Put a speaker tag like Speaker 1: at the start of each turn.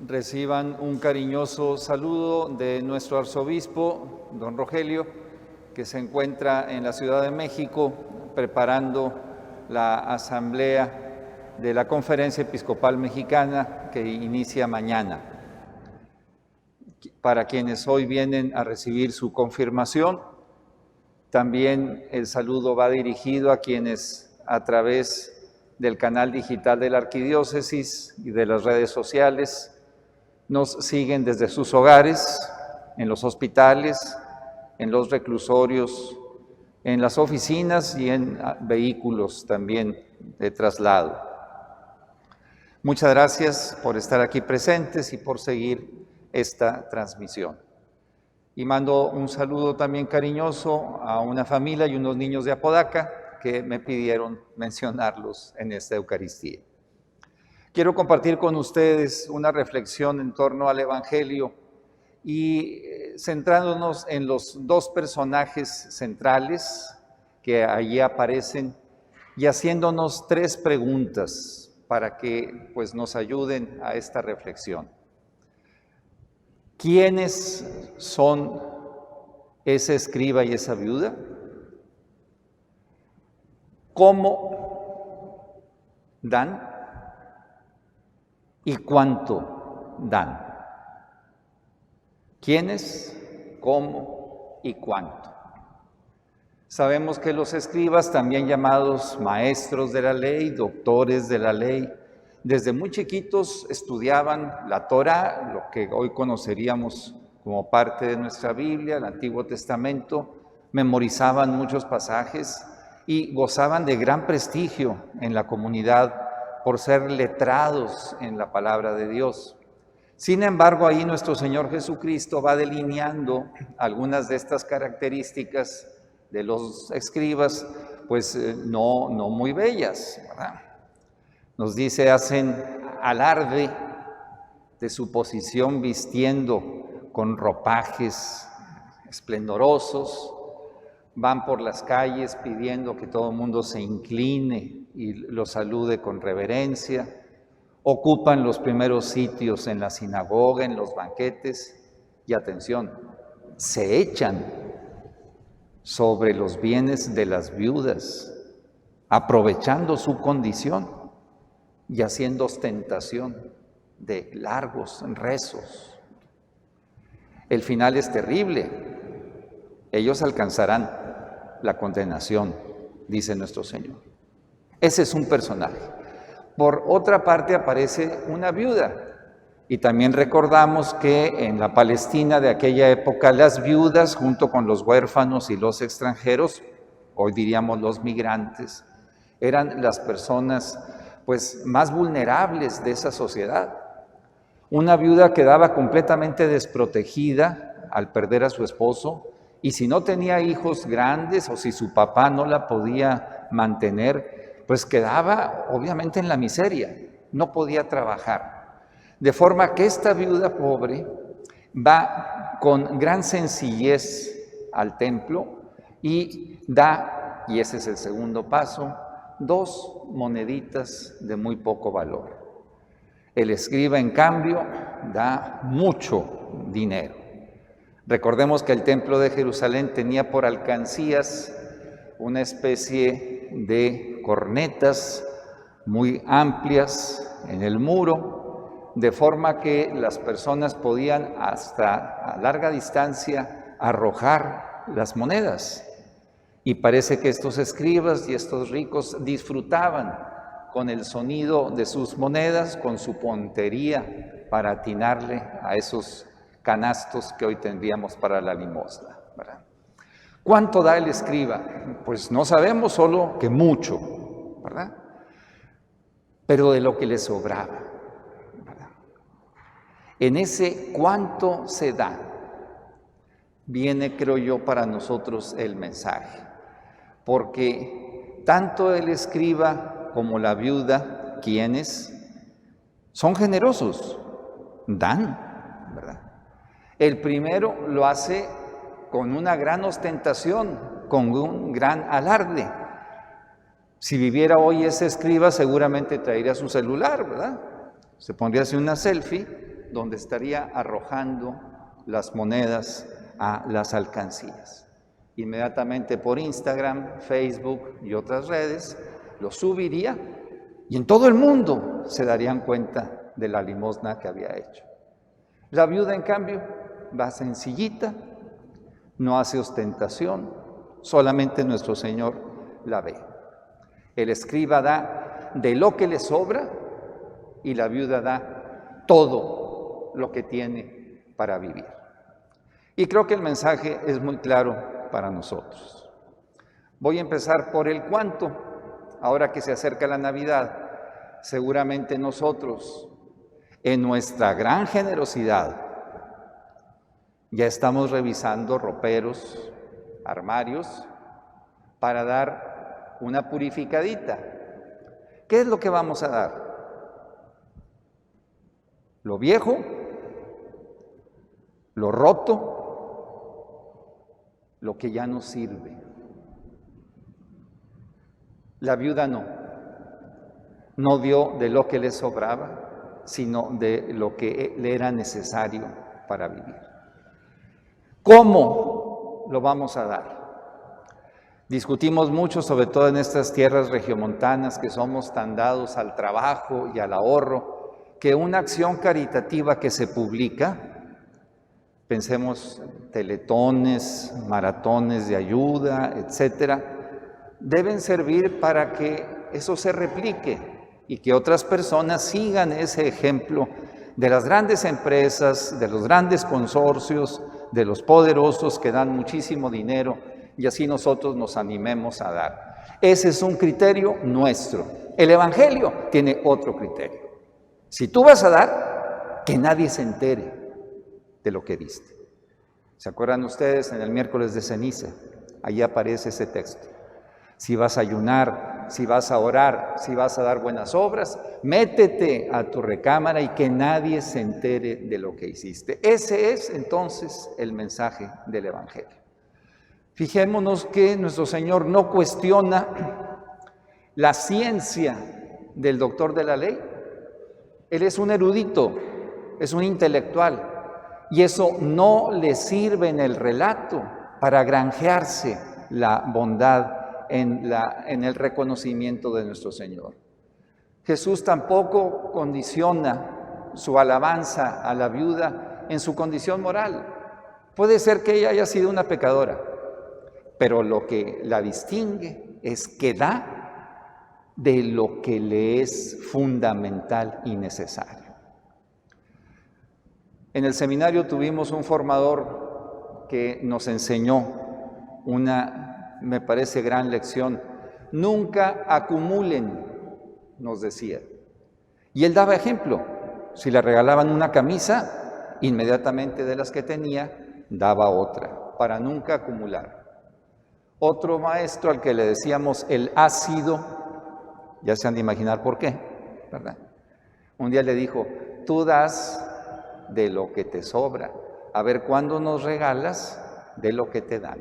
Speaker 1: Reciban un cariñoso saludo de nuestro arzobispo, don Rogelio, que se encuentra en la Ciudad de México preparando la asamblea de la Conferencia Episcopal Mexicana que inicia mañana. Para quienes hoy vienen a recibir su confirmación, también el saludo va dirigido a quienes a través del canal digital de la Arquidiócesis y de las redes sociales nos siguen desde sus hogares, en los hospitales, en los reclusorios, en las oficinas y en vehículos también de traslado. Muchas gracias por estar aquí presentes y por seguir esta transmisión. Y mando un saludo también cariñoso a una familia y unos niños de Apodaca que me pidieron mencionarlos en esta Eucaristía. Quiero compartir con ustedes una reflexión en torno al Evangelio y centrándonos en los dos personajes centrales que allí aparecen y haciéndonos tres preguntas para que nos ayuden a esta reflexión. ¿Quiénes son ese escriba y esa viuda? ¿Cómo dan? ¿Y cuánto dan? ¿Quiénes? ¿Cómo? ¿Y cuánto? Sabemos que los escribas, también llamados maestros de la ley, doctores de la ley, desde muy chiquitos estudiaban la Torá, lo que hoy conoceríamos como parte de nuestra Biblia, el Antiguo Testamento, memorizaban muchos pasajes y gozaban de gran prestigio en la comunidad por ser letrados en la palabra de Dios. Sin embargo, ahí nuestro Señor Jesucristo va delineando algunas de estas características de los escribas, no muy bellas, ¿verdad? Nos dice, hacen alarde de su posición vistiendo con ropajes esplendorosos, van por las calles pidiendo que todo el mundo se incline y lo salude con reverencia, ocupan los primeros sitios en la sinagoga, en los banquetes, y atención, se echan sobre los bienes de las viudas, aprovechando su condición y haciendo ostentación de largos rezos. El final es terrible. Ellos alcanzarán la condenación, dice nuestro Señor. Ese es un personaje. Por otra parte aparece una viuda. Y también recordamos que en la Palestina de aquella época las viudas, junto con los huérfanos y los extranjeros, hoy diríamos los migrantes, eran las personas más vulnerables de esa sociedad. Una viuda quedaba completamente desprotegida al perder a su esposo, y si no tenía hijos grandes o si su papá no la podía mantener, quedaba obviamente en la miseria, no podía trabajar. De forma que esta viuda pobre va con gran sencillez al templo y da, y ese es el segundo paso, 2 moneditas de muy poco valor. El escriba, en cambio, da mucho dinero. Recordemos que el templo de Jerusalén tenía por alcancías una especie de cornetas muy amplias en el muro, de forma que las personas podían hasta a larga distancia arrojar las monedas. Y parece que estos escribas y estos ricos disfrutaban con el sonido de sus monedas, con su puntería para atinarle a esos canastos que hoy tendríamos para la limosna, ¿verdad? ¿Cuánto da el escriba? No sabemos, solo que mucho, ¿verdad? Pero de lo que le sobraba, ¿verdad? En ese cuánto se da, viene, creo yo, para nosotros el mensaje. Porque tanto el escriba como la viuda, quienes son generosos, dan, ¿verdad? El primero lo hace con una gran ostentación, con un gran alarde. Si viviera hoy ese escriba, seguramente traería su celular, ¿verdad? Se pondría así una selfie donde estaría arrojando las monedas a las alcancías. Inmediatamente por Instagram, Facebook y otras redes, lo subiría y en todo el mundo se darían cuenta de la limosna que había hecho. La viuda, en cambio, va sencillita, no hace ostentación, solamente nuestro Señor la ve. El escriba da de lo que le sobra y la viuda da todo lo que tiene para vivir. Y creo que el mensaje es muy claro para nosotros. Voy a empezar por el cuánto. Ahora que se acerca la Navidad, seguramente nosotros, en nuestra gran generosidad, ya estamos revisando roperos, armarios, para dar una purificadita. ¿Qué es lo que vamos a dar? ¿Lo viejo? ¿Lo roto? Lo que ya no sirve. La viuda no dio de lo que le sobraba, sino de lo que le era necesario para vivir. ¿Cómo lo vamos a dar? Discutimos mucho, sobre todo en estas tierras regiomontanas que somos tan dados al trabajo y al ahorro, que una acción caritativa que se publica, pensemos teletones, maratones de ayuda, etcétera, deben servir para que eso se replique y que otras personas sigan ese ejemplo de las grandes empresas, de los grandes consorcios, de los poderosos que dan muchísimo dinero y así nosotros nos animemos a dar. Ese es un criterio nuestro. El Evangelio tiene otro criterio. Si tú vas a dar, que nadie se entere de lo que diste. ¿Se acuerdan ustedes en el miércoles de ceniza? Ahí aparece ese texto. Si vas a ayunar, si vas a orar, si vas a dar buenas obras, métete a tu recámara y que nadie se entere de lo que hiciste. Ese es entonces el mensaje del Evangelio. Fijémonos que nuestro Señor no cuestiona la ciencia del doctor de la ley. Él es un erudito, es un intelectual, y eso no le sirve en el relato para granjearse la bondad en el reconocimiento de nuestro Señor. Jesús tampoco condiciona su alabanza a la viuda en su condición moral. Puede ser que ella haya sido una pecadora, pero lo que la distingue es que da de lo que le es fundamental y necesario. En el seminario tuvimos un formador que nos enseñó una, me parece, gran lección. Nunca acumulen, nos decía. Y él daba ejemplo. Si le regalaban una camisa, inmediatamente de las que tenía, daba otra, para nunca acumular. Otro maestro al que le decíamos el ácido, ya se han de imaginar por qué, ¿verdad? Un día le dijo, tú das de lo que te sobra. A ver, ¿cuándo nos regalas de lo que te dan?